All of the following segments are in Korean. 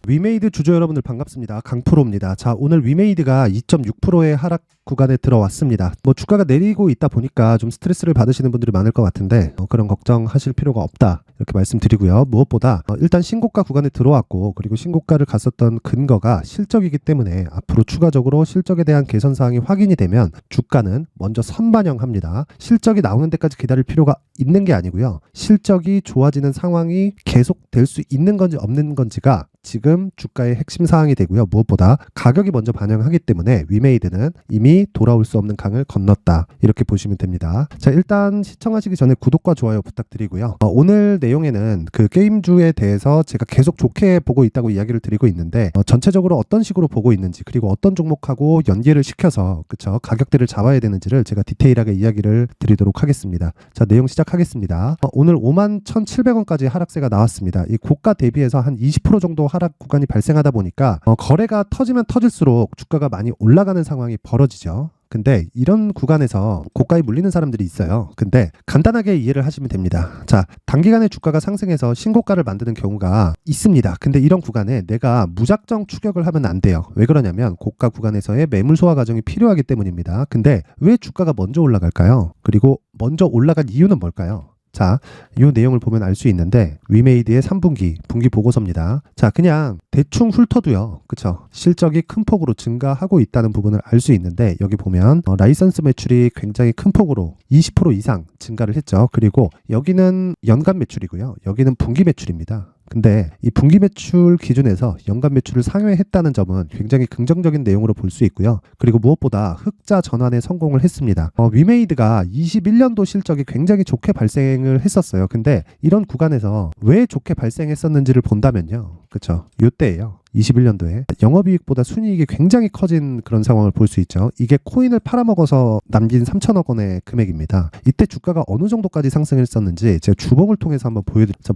위메이드 주주 여러분들 반갑습니다. 강프로입니다. 자, 오늘 위메이드가 2.6%의 하락 구간에 들어왔습니다. 주가가 내리고 있다 보니까 좀 스트레스를 받으시는 분들이 많을 것 같은데 그런 걱정하실 필요가 없다 이렇게 말씀드리고요. 무엇보다 일단 신고가 구간에 들어왔고, 그리고 신고가를 갔었던 근거가 실적이기 때문에 앞으로 추가적으로 실적에 대한 개선 사항이 확인이 되면 주가는 먼저 선반영합니다. 실적이 나오는 데까지 기다릴 필요가 있는 게 아니고요. 실적이 좋아지는 상황이 계속될 수 있는 건지 없는 건지가 지금 주가의 핵심 사항이 되고요. 무엇보다 가격이 먼저 반영하기 때문에 위메이드는 이미 돌아올 수 없는 강을 건넜다 이렇게 보시면 됩니다. 자, 일단 시청하시기 전에 구독과 좋아요 부탁드리고요. 오늘 내용에는 그 게임주에 대해서 제가 계속 좋게 보고 있다고 이야기를 드리고 있는데 전체적으로 어떤 식으로 보고 있는지, 그리고 어떤 종목하고 연계를 시켜서 가격대를 잡아야 되는지를 제가 디테일하게 이야기를 드리도록 하겠습니다. 자, 내용 시작하겠습니다. 오늘 51,700원까지 하락세가 나왔습니다. 이 고가 대비해서 한 20% 정도 하락 구간이 발생하다 보니까 거래가 터지면 터질수록 주가가 많이 올라가는 상황이 벌어지죠. 근데 이런 구간에서 고가에 물리는 사람들이 있어요. 근데 간단하게 이해를 하시면 됩니다. 자, 단기간에 주가가 상승해서 신고가를 만드는 경우가 있습니다. 근데 이런 구간에 내가 무작정 추격을 하면 안 돼요. 왜 그러냐면 고가 구간에서의 매물 소화 과정이 필요하기 때문입니다. 근데 왜 주가가 먼저 올라갈까요? 그리고 먼저 올라간 이유는 뭘까요? 자, 이 내용을 보면 알 수 있는데 위메이드의 3분기 분기 보고서입니다. 자, 그냥 대충 훑어도요, 그쵸? 실적이 큰 폭으로 증가하고 있다는 부분을 알 수 있는데, 여기 보면 라이선스 매출이 굉장히 큰 폭으로 20% 이상 증가를 했죠. 그리고 여기는 연간 매출이고요, 여기는 분기 매출입니다. 근데 이 분기 매출 기준에서 연간 매출을 상회했다는 점은 굉장히 긍정적인 내용으로 볼 수 있고요. 그리고 무엇보다 흑자 전환에 성공을 했습니다. 위메이드가 21년도 실적이 굉장히 좋게 발생을 했었어요. 근데 이런 구간에서 왜 좋게 발생했었는지를 본다면요, 그쵸? 이때예요. 21년도에 영업이익보다 순이익이 굉장히 커진 그런 상황을 볼 수 있죠. 이게 코인을 팔아먹어서 남긴 3천억 원의 금액입니다. 이때 주가가 어느 정도까지 상승했었는지 제가 주봉을 통해서 한번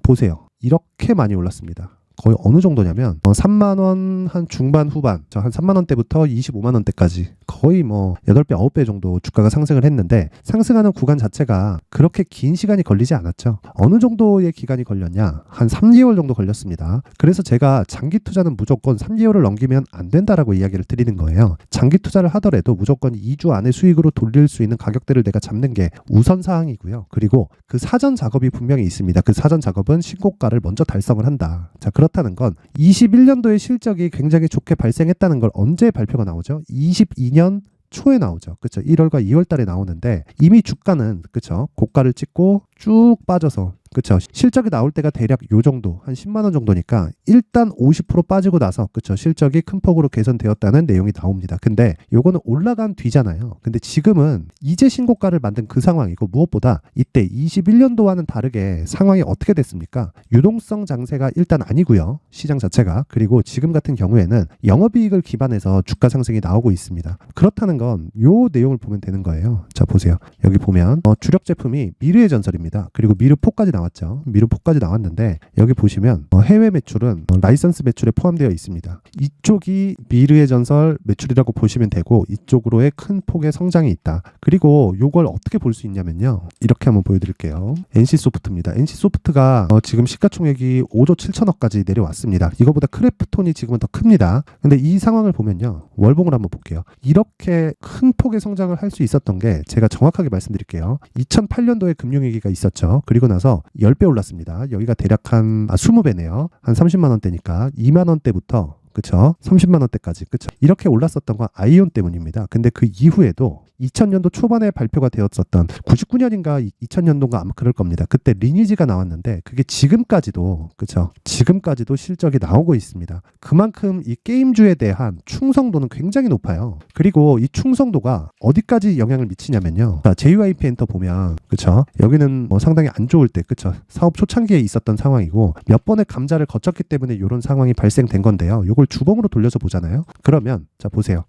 보세요. 이렇게 많이 올랐습니다. 거의 어느 정도냐면 3만원 한 중반 후반, 한 3만원대부터 25만원대까지 거의 8배 9배 정도 주가가 상승을 했는데, 상승하는 구간 자체가 그렇게 긴 시간이 걸리지 않았죠. 어느 정도의 기간이 걸렸냐? 한 3개월 정도 걸렸습니다. 그래서 제가 장기 투자는 무조건 3개월을 넘기면 안 된다라고 이야기를 드리는 거예요. 장기 투자를 하더라도 무조건 2주 안에 수익으로 돌릴 수 있는 가격대를 내가 잡는 게 우선 사항이고요. 그리고 그 사전 작업이 분명히 있습니다. 그 사전 작업은 신고가를 먼저 달성을 한다. 자, 그렇다는 건 21년도의 실적이 굉장히 좋게 발생했다는 걸 언제 발표가 나오죠? 22년 초에 나오죠. 그렇죠? 1월과 2월 달에 나오는데 이미 주가는, 그렇죠, 고가를 찍고 쭉 빠져서, 그렇죠, 실적이 나올 때가 대략 요 정도, 한 10만 원 정도니까 일단 50% 빠지고 나서, 그렇죠, 실적이 큰 폭으로 개선되었다는 내용이 나옵니다. 근데 요거는 올라간 뒤잖아요. 근데 지금은 이제 신고가를 만든 그 상황이고, 무엇보다 이때 21년도와는 다르게 상황이 어떻게 됐습니까? 유동성 장세가 일단 아니고요, 시장 자체가. 그리고 지금 같은 경우에는 영업이익을 기반해서 주가 상승이 나오고 있습니다. 그렇다는 건 요 내용을 보면 되는 거예요. 자, 보세요. 여기 보면 주력 제품이 미르의 전설입니다. 그리고 미르4까지 나왔죠. 미르4까지 나왔는데 여기 보시면 해외 매출은 라이선스 매출에 포함되어 있습니다. 이쪽이 미르의 전설 매출이라고 보시면 되고, 이쪽으로의 큰 폭의 성장이 있다. 그리고 요걸 어떻게 볼 수 있냐면요, 이렇게 한번 보여드릴게요. NC소프트입니다. NC소프트가 지금 시가총액이 5조 7천억까지 내려왔습니다. 이거보다 크래프톤이 지금은 더 큽니다. 근데 이 상황을 보면요, 월봉을 한번 볼게요. 이렇게 큰 폭의 성장을 할 수 있었던 게, 제가 정확하게 말씀드릴게요. 2008년도에 금융위기가 있었죠. 그리고 나서 10배 올랐습니다. 여기가 대략 한 20배네요. 한 30만 원대니까 2만 원대부터, 그쵸, 30만 원대까지, 그쵸, 이렇게 올랐었던 건 아이온 때문입니다. 근데 그 이후에도 2000년도 초반에 발표가 되었었던 99년인가 2000년도인가 아마 그럴 겁니다. 그때 리니지가 나왔는데 그게 지금까지도, 그쵸, 지금까지도 실적이 나오고 있습니다. 그만큼 이 게임주에 대한 충성도는 굉장히 높아요. 그리고 이 충성도가 어디까지 영향을 미치냐면요, 자, JYP 엔터 보면, 그쵸, 여기는 상당히 안 좋을 때, 그쵸, 사업 초창기에 있었던 상황이고 몇 번의 감자를 거쳤기 때문에 이런 상황이 발생된 건데요. 요걸 주봉으로 돌려서 보잖아요. 그러면 자, 보세요.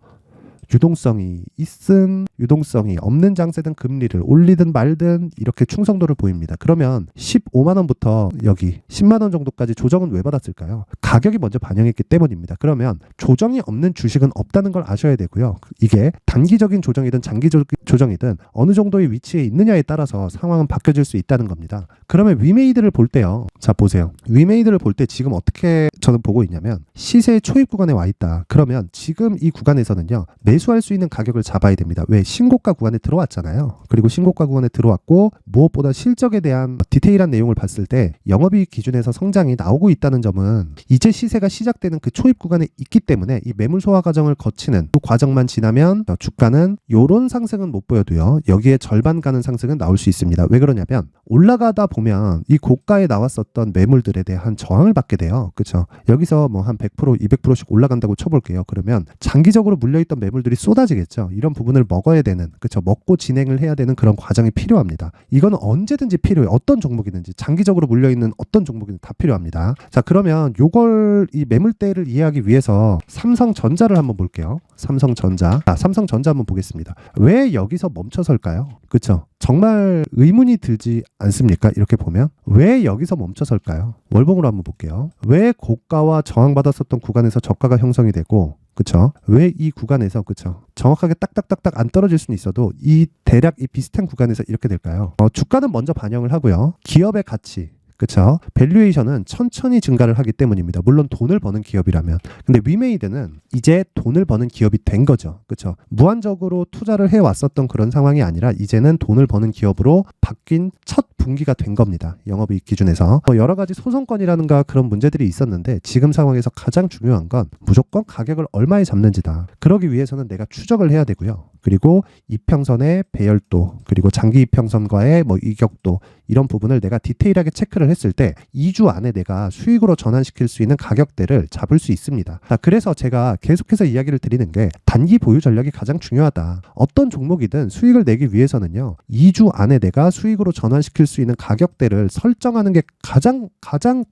유동성이 있든 유동성이 없는 장세든 금리를 올리든 말든 이렇게 충성도를 보입니다. 그러면 15만 원부터 여기 10만 원 정도까지 조정은 왜 받았을까요? 가격이 먼저 반영했기 때문입니다. 그러면 조정이 없는 주식은 없다는 걸 아셔야 되고요. 이게 단기적인 조정이든 장기적인 조정이든 어느 정도의 위치에 있느냐에 따라서 상황은 바뀌어질 수 있다는 겁니다. 그러면 위메이드를 볼 때요. 자, 보세요. 위메이드를 볼 때 지금 어떻게 저는 보고 있냐면 시세의 초입 구간에 와 있다. 그러면 지금 이 구간에서는요. 매수할 수 있는 가격을 잡아야 됩니다. 왜? 신고가 구간에 들어왔잖아요. 그리고 신고가 구간에 들어왔고 무엇보다 실적에 대한 디테일한 내용을 봤을 때 영업이익 기준에서 성장이 나오고 있다는 점은 이제 시세가 시작되는 그 초입 구간에 있기 때문에 이 매물 소화 과정을 거치는 그 과정만 지나면 주가는 요런 상승은 못 보여도요. 여기에 절반 가는 상승은 나올 수 있습니다. 왜 그러냐면 올라가다 보면 이 고가에 나왔었던 매물들에 대한 저항을 받게 돼요. 그렇죠? 여기서 뭐 한 100%, 200%씩 올라간다고 쳐볼게요. 그러면 장기적으로 물려있던 매물들이 쏟아지겠죠. 이런 부분을 먹어야 되는, 그렇죠? 먹고 진행을 해야 되는 그런 과정이 필요합니다. 이거는 언제든지 필요해요. 어떤 종목이든지 장기적으로 물려있는 어떤 종목이든 다 필요합니다. 자, 그러면 요걸 이 매물대를 이해하기 위해서 삼성전자를 한번 볼게요. 삼성전자. 삼성전자 한번 보겠습니다. 왜 여기서 멈춰설까요? 그렇죠? 정말 의문이 들지 않습니까? 이렇게 보면 왜 여기서 멈춰설까요? 월봉으로 한번 볼게요. 왜 고가와 저항받았었던 구간에서 저가가 형성이 되고, 그쵸? 왜 이 구간에서, 그쵸? 정확하게 딱딱딱딱 안 떨어질 수는 있어도 이 대략 이 비슷한 구간에서 이렇게 될까요? 주가는 먼저 반영을 하고요. 기업의 가치, 그쵸? 밸류에이션은 천천히 증가를 하기 때문입니다. 물론 돈을 버는 기업이라면. 근데 위메이드는 이제 돈을 버는 기업이 된 거죠. 그쵸? 무한적으로 투자를 해왔었던 그런 상황이 아니라 이제는 돈을 버는 기업으로 바뀐 첫 분기가 된 겁니다. 영업이익 기준에서. 여러 가지 소송권이라든가 그런 문제들이 있었는데 지금 상황에서 가장 중요한 건 무조건 가격을 얼마에 잡는지다. 그러기 위해서는 내가 추적을 해야 되고요. 그리고 이평선의 배열도, 그리고 장기 이평선과의 뭐 이격도, 이런 부분을 내가 디테일하게 체크를 했을 때 2주 안에 내가 수익으로 전환시킬 수 있는 가격대를 잡을 수 있습니다. 자, 그래서 제가 계속해서 이야기를 드리는 게 단기 보유 전략이 가장 중요하다. 어떤 종목이든 수익을 내기 위해서는요. 2주 안에 내가 수익으로 전환시킬 수 있는 가격대를 설정하는 게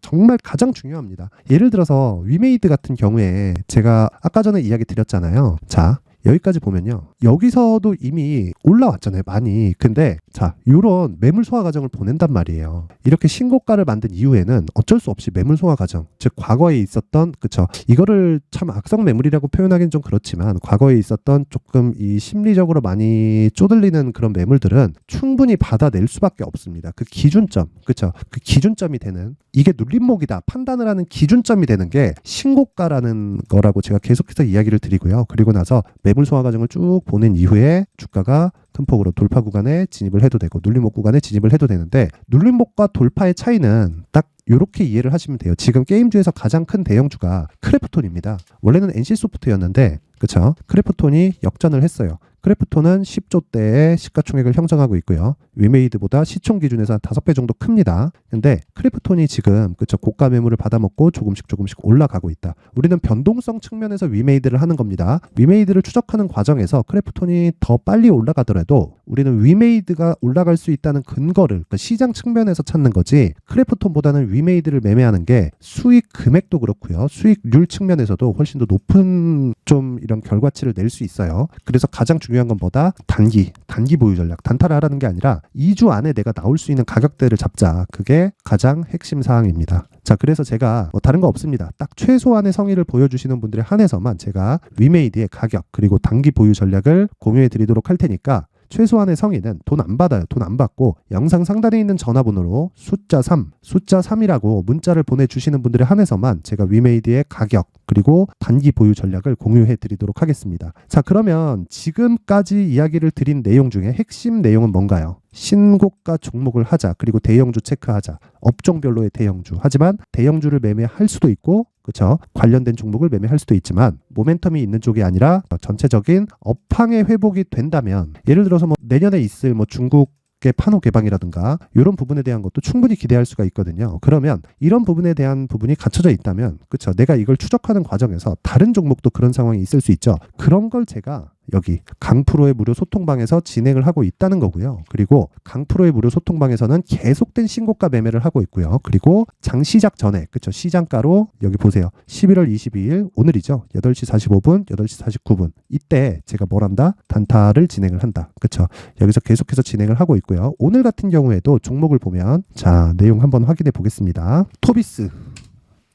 정말 가장 중요합니다. 예를 들어서 위메이드 같은 경우에 제가 아까 전에 이야기 드렸잖아요. 자, 여기까지 보면요. 여기서도 이미 올라왔잖아요. 많이. 근데 자, 이런 매물 소화 과정을 보낸단 말이에요. 이렇게 신고가를 만든 이후에는 어쩔 수 없이 매물 소화 과정, 즉 과거에 있었던, 그쵸? 이거를 참 악성 매물이라고 표현하기는 좀 그렇지만 과거에 있었던 조금 이 심리적으로 많이 쪼들리는 그런 매물들은 충분히 받아낼 수밖에 없습니다. 그 기준점, 그쵸? 그 기준점이 되는, 이게 눌림목이다 판단을 하는 기준점이 되는 게 신고가라는 거라고 제가 계속해서 이야기를 드리고요. 그리고 나서 매물 소화 과정을 쭉 보낸 이후에 주가가 큰 폭으로 돌파 구간에 진입을 해도 되고 눌림목 구간에 진입을 해도 되는데, 눌림목과 돌파의 차이는 딱 이렇게 이해를 하시면 돼요. 지금 게임주에서 가장 큰 대형주가 크래프톤입니다. 원래는 NC소프트였는데, 그쵸? 크래프톤이 역전을 했어요. 크래프톤은 10조대의 시가총액을 형성하고 있고요. 위메이드보다 시총 기준에서 한 5배 정도 큽니다. 근데 크래프톤이 지금, 그쵸, 고가 매물을 받아먹고 조금씩 올라가고 있다. 우리는 변동성 측면에서 위메이드를 하는 겁니다. 위메이드를 추적하는 과정에서 크래프톤이 더 빨리 올라가더라도 우리는 위메이드가 올라갈 수 있다는 근거를, 그러니까 시장 측면에서 찾는 거지, 크래프톤보다는 위메이드를 매매하는 게 수익 금액도 그렇고요. 수익률 측면에서도 훨씬 더 높은 좀 이런 결과치를 낼 수 있어요. 그래서 가장 중요한 건 뭐다? 단기 보유 전략. 단타를 하라는 게 아니라 2주 안에 내가 나올 수 있는 가격대를 잡자. 그게 가장 핵심 사항입니다. 자, 그래서 제가 다른 거 없습니다. 딱 최소한의 성의를 보여주시는 분들에 한해서만 제가 위메이드의 가격 그리고 단기 보유 전략을 공유해 드리도록 할 테니까, 최소한의 성의는 돈 안 받아요. 돈 안 받고 영상 상단에 있는 전화번호로 숫자 3이라고 문자를 보내주시는 분들에 한해서만 제가 위메이드의 가격 그리고 단기 보유 전략을 공유해 드리도록 하겠습니다. 자, 그러면 지금까지 이야기를 드린 내용 중에 핵심 내용은 뭔가요? 신고가 종목을 하자. 그리고 대형주 체크하자. 업종별로의 대형주. 하지만 대형주를 매매할 수도 있고, 그렇죠? 관련된 종목을 매매할 수도 있지만 모멘텀이 있는 쪽이 아니라 전체적인 업황의 회복이 된다면, 예를 들어서 뭐 내년에 있을 뭐 중국의 판호 개방이라든가 이런 부분에 대한 것도 충분히 기대할 수가 있거든요. 그러면 이런 부분에 대한 부분이 갖춰져 있다면, 그렇죠? 내가 이걸 추적하는 과정에서 다른 종목도 그런 상황이 있을 수 있죠. 그런 걸 제가 여기 강프로의 무료 소통방에서 진행을 하고 있다는 거고요. 그리고 강프로의 무료 소통방에서는 계속된 신고가 매매를 하고 있고요. 그리고 장 시작 전에, 그쵸, 시장가로 여기 보세요. 11월 22일 오늘이죠. 8시 45분, 8시 49분 이때 제가 뭘 한다? 단타를 진행을 한다. 그쵸, 여기서 계속해서 진행을 하고 있고요. 오늘 같은 경우에도 종목을 보면, 자, 내용 한번 확인해 보겠습니다. 토비스.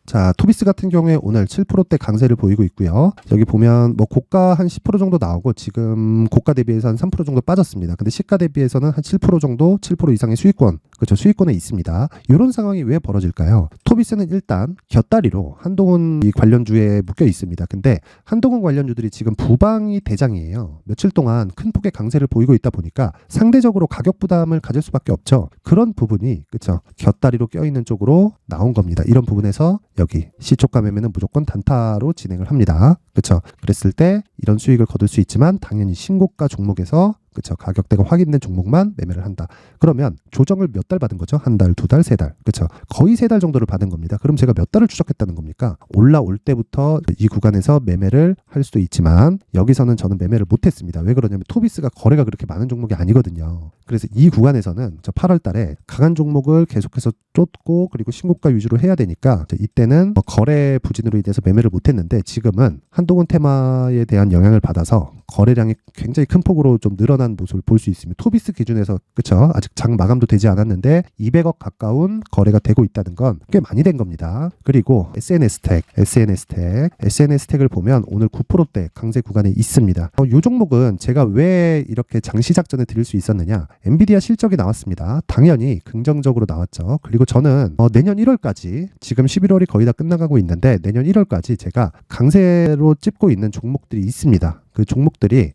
자, 토비스 같은 경우에 오늘 7%대 강세를 보이고 있고요. 여기 보면 뭐 고가 한 10% 정도 나오고 지금 고가 대비해서 한 3% 정도 빠졌습니다. 근데 시가 대비해서는 한 7% 정도, 7% 이상의 수익권, 그렇죠, 수익권에 있습니다. 이런 상황이 왜 벌어질까요? 토비스는 일단 곁다리로 한동훈 관련주에 묶여 있습니다. 근데 한동훈 관련주들이 지금 부방이 대장이에요. 며칠 동안 큰 폭의 강세를 보이고 있다 보니까 상대적으로 가격 부담을 가질 수밖에 없죠. 그런 부분이, 그렇죠, 곁다리로 껴있는 쪽으로 나온 겁니다. 이런 부분에서 여기 시초가 매매는 무조건 단타로 진행을 합니다. 그렇죠? 그랬을 때 이런 수익을 거둘 수 있지만 당연히 신고가 종목에서, 그렇죠, 가격대가 확인된 종목만 매매를 한다. 그러면 조정을 몇 달 받은 거죠? 한 달, 두 달, 세 달. 그렇죠? 거의 세 달 정도를 받은 겁니다. 그럼 제가 몇 달을 추적했다는 겁니까? 올라올 때부터 이 구간에서 매매를 할 수도 있지만 여기서는 저는 매매를 못했습니다. 왜 그러냐면 토비스가 거래가 그렇게 많은 종목이 아니거든요. 그래서 이 구간에서는 저 8월 달에 강한 종목을 계속해서 쫓고 그리고 신고가 위주로 해야 되니까 이때는 거래 부진으로 인해서 매매를 못했는데, 지금은 한동훈 테마에 대한 영향을 받아서 거래량이 굉장히 큰 폭으로 좀 늘어난 모습을 볼 수 있습니다. 토비스 기준에서, 그쵸, 아직 장 마감도 되지 않았는데 200억 가까운 거래가 되고 있다는 건 꽤 많이 된 겁니다. 그리고 SNS텍을 보면 오늘 9%대 강세 구간에 있습니다. 이 종목은 제가 왜 이렇게 장 시작 전에 드릴 수 있었느냐? 엔비디아 실적이 나왔습니다. 당연히 긍정적으로 나왔죠. 그리고 저는 내년 1월까지, 지금 11월이 거의 다 끝나가고 있는데 내년 1월까지 제가 강세로 찝고 있는 종목들이 있습니다. 그 종목들이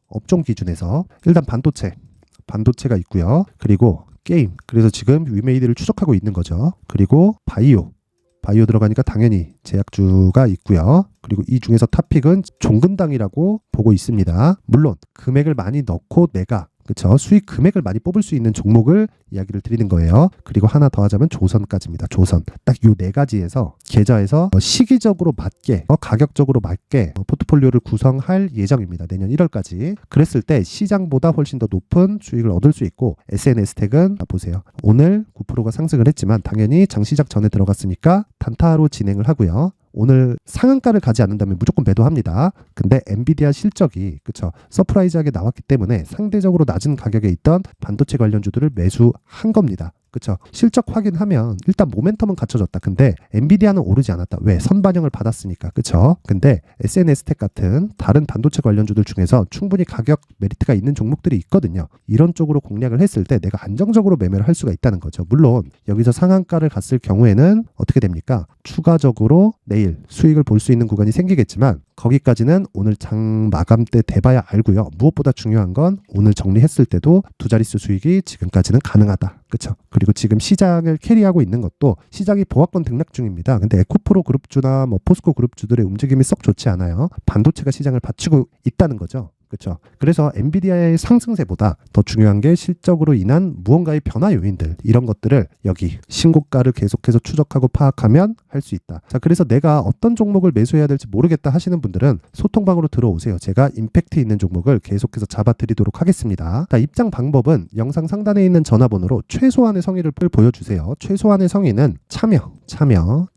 업종 기준에서 일단 반도체가 있고요. 그리고 게임, 그래서 지금 위메이드를 추적하고 있는 거죠. 그리고 바이오 들어가니까 당연히 제약주가 있고요. 그리고 이 중에서 탑픽은 종근당이라고 보고 있습니다. 물론 금액을 많이 넣고 내가, 그렇죠, 수익 금액을 많이 뽑을 수 있는 종목을 이야기를 드리는 거예요. 그리고 하나 더 하자면 조선까지입니다. 조선. 딱 요 네 가지에서 계좌에서 시기적으로 맞게, 가격적으로 맞게 포트폴리오를 구성할 예정입니다. 내년 1월까지. 그랬을 때 시장보다 훨씬 더 높은 수익을 얻을 수 있고, SNS텍은 보세요. 오늘 9%가 상승을 했지만 당연히 장 시작 전에 들어갔으니까 단타로 진행을 하고요. 오늘 상한가를 가지 않는다면 무조건 매도합니다. 근데 엔비디아 실적이, 그쵸, 서프라이즈하게 나왔기 때문에 상대적으로 낮은 가격에 있던 반도체 관련주들을 매수한 겁니다. 그쵸, 실적 확인하면 일단 모멘텀은 갖춰졌다. 근데 엔비디아는 오르지 않았다. 왜? 선반영을 받았으니까. 그쵸? 근데 SNS텍 같은 다른 반도체 관련주들 중에서 충분히 가격 메리트가 있는 종목들이 있거든요. 이런 쪽으로 공략을 했을 때 내가 안정적으로 매매를 할 수가 있다는 거죠. 물론 여기서 상한가를 갔을 경우에는 어떻게 됩니까? 추가적으로 내일 수익을 볼 수 있는 구간이 생기겠지만 거기까지는 오늘 장 마감 때 돼봐야 알고요. 무엇보다 중요한 건 오늘 정리했을 때도 두 자릿수 수익이 지금까지는 가능하다. 그렇죠? 그리고 지금 시장을 캐리하고 있는 것도 시장이 보합권 등락 중입니다. 근데 에코프로 그룹주나 뭐 포스코 그룹주들의 움직임이 썩 좋지 않아요. 반도체가 시장을 받치고 있다는 거죠. 그렇죠. 그래서 엔비디아의 상승세보다 더 중요한 게 실적으로 인한 무언가의 변화 요인들, 이런 것들을 여기 신고가를 계속해서 추적하고 파악하면 할 수 있다. 자, 그래서 내가 어떤 종목을 매수해야 될지 모르겠다 하시는 분들은 소통방으로 들어오세요. 제가 임팩트 있는 종목을 계속해서 잡아드리도록 하겠습니다. 자, 입장 방법은 영상 상단에 있는 전화번호로 최소한의 성의를 보여주세요. 최소한의 성의는 참여.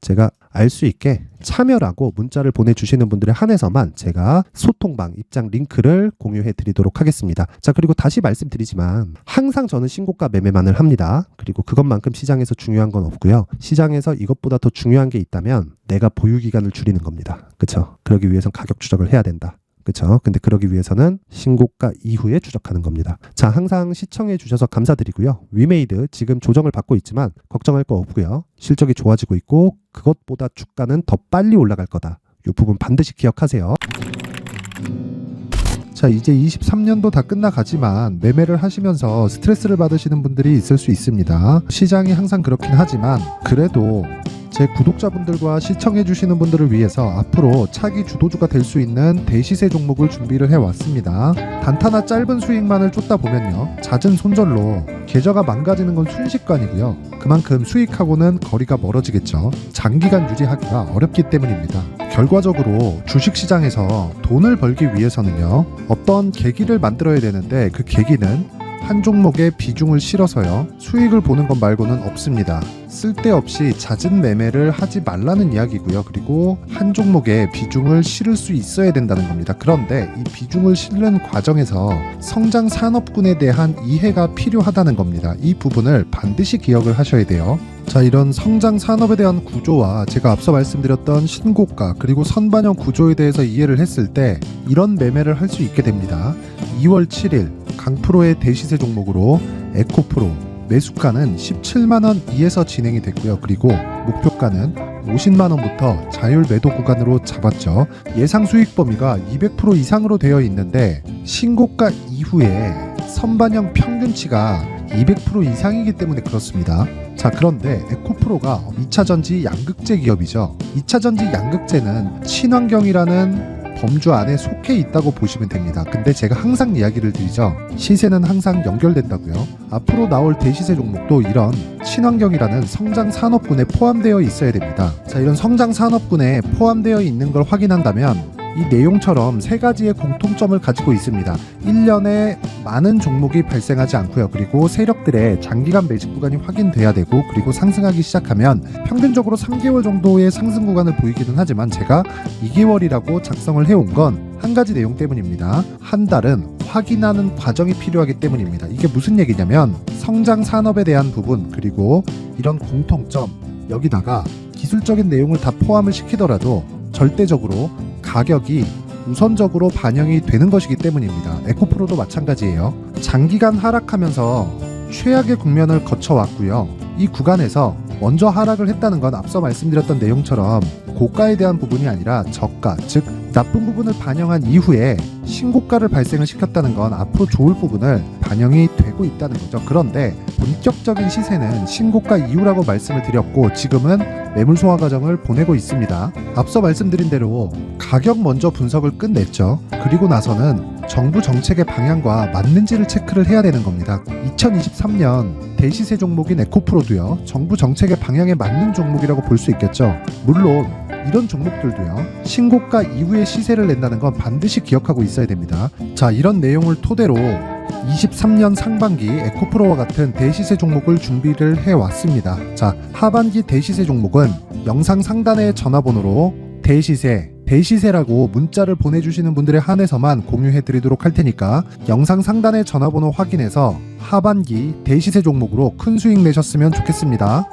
제가 알 수 있게 참여라고 문자를 보내주시는 분들에 한해서만 제가 소통방 입장 링크를 공유해 드리도록 하겠습니다. 자, 그리고 다시 말씀드리지만 항상 저는 신고가 매매만을 합니다. 그리고 그것만큼 시장에서 중요한 건 없고요. 시장에서 이것보다 더 중요한 게 있다면 내가 보유 기간을 줄이는 겁니다. 그렇죠? 그러기 위해선 가격 추적을 해야 된다. 그렇죠? 근데 그러기 위해서는 신고가 이후에 추적하는 겁니다. 자, 항상 시청해 주셔서 감사드리고요. 위메이드 지금 조정을 받고 있지만 걱정할 거 없고요. 실적이 좋아지고 있고 그것보다 주가는 더 빨리 올라갈 거다. 이 부분 반드시 기억하세요. 자, 이제 23년도 다 끝나가지만 매매를 하시면서 스트레스를 받으시는 분들이 있을 수 있습니다. 시장이 항상 그렇긴 하지만 그래도 제 구독자분들과 시청해주시는 분들을 위해서 앞으로 차기 주도주가 될 수 있는 대시세 종목을 준비를 해왔습니다. 단타나 짧은 수익만을 쫓다 보면요, 잦은 손절로 계좌가 망가지는 건 순식간이고요. 그만큼 수익하고는 거리가 멀어지겠죠. 장기간 유지하기가 어렵기 때문입니다. 결과적으로 주식시장에서 돈을 벌기 위해서는요, 어떤 계기를 만들어야 되는데 그 계기는 한 종목에 비중을 실어서요, 수익을 보는 것 말고는 없습니다. 쓸데없이 잦은 매매를 하지 말라는 이야기고요. 그리고 한 종목에 비중을 실을 수 있어야 된다는 겁니다. 그런데 이 비중을 실는 과정에서 성장 산업군에 대한 이해가 필요하다는 겁니다. 이 부분을 반드시 기억을 하셔야 돼요. 자, 이런 성장 산업에 대한 구조와 제가 앞서 말씀드렸던 신고가 그리고 선반영 구조에 대해서 이해를 했을 때 이런 매매를 할 수 있게 됩니다. 2월 7일 강프로의 대시세 종목으로 에코프로 매수가는 17만원 이에서 진행이 됐고요. 그리고 목표가는 50만원부터 자율 매도 구간으로 잡았죠. 예상 수익 범위가 200% 이상으로 되어 있는데 신고가 이후에 선반영 평균치가 200% 이상이기 때문에 그렇습니다. 자, 그런데 에코프로가 2차전지 양극재 기업이죠. 2차전지 양극재는 친환경이라는 범주 안에 속해 있다고 보시면 됩니다. 근데 제가 항상 이야기를 드리죠. 시세는 항상 연결된다고요. 앞으로 나올 대시세 종목도 이런 친환경이라는 성장 산업군에 포함되어 있어야 됩니다. 자, 이런 성장 산업군에 포함되어 있는 걸 확인한다면 이 내용처럼 세 가지의 공통점을 가지고 있습니다. 1년에 많은 종목이 발생하지 않고요. 그리고 세력들의 장기간 매집 구간이 확인돼야 되고, 그리고 상승하기 시작하면 평균적으로 3개월 정도의 상승 구간을 보이기는 하지만 제가 2개월이라고 작성을 해온 건 한 가지 내용 때문입니다. 한 달은 확인하는 과정이 필요하기 때문입니다. 이게 무슨 얘기냐면 성장 산업에 대한 부분 그리고 이런 공통점, 여기다가 기술적인 내용을 다 포함을 시키더라도 절대적으로 가격이 우선적으로 반영이 되는 것이기 때문입니다. 에코프로도 마찬가지예요. 장기간 하락하면서 최악의 국면을 거쳐왔고요. 이 구간에서 먼저 하락을 했다는 건 앞서 말씀드렸던 내용처럼 고가에 대한 부분이 아니라 저가, 즉 나쁜 부분을 반영한 이후에 신고가를 발생을 시켰다는 건 앞으로 좋을 부분을 반영이 되고 있다는 거죠. 그런데 본격적인 시세는 신고가 이후라고 말씀을 드렸고 지금은 매물 소화 과정을 보내고 있습니다. 앞서 말씀드린 대로 가격 먼저 분석을 끝냈죠. 그리고 나서는 정부 정책의 방향과 맞는지를 체크를 해야 되는 겁니다. 2023년 대시세 종목인 에코프로도요, 정부 정책의 방향에 맞는 종목이라고 볼 수 있겠죠. 물론 이런 종목들도요, 신고가 이후에 시세를 낸다는 건 반드시 기억하고 있어야 됩니다. 자, 이런 내용을 토대로 23년 상반기 에코프로와 같은 대시세 종목을 준비를 해왔습니다. 자, 하반기 대시세 종목은 영상 상단의 전화번호로 대시세라고 문자를 보내주시는 분들에 한해서만 공유해드리도록 할 테니까 영상 상단의 전화번호 확인해서 하반기 대시세 종목으로 큰 수익 내셨으면 좋겠습니다.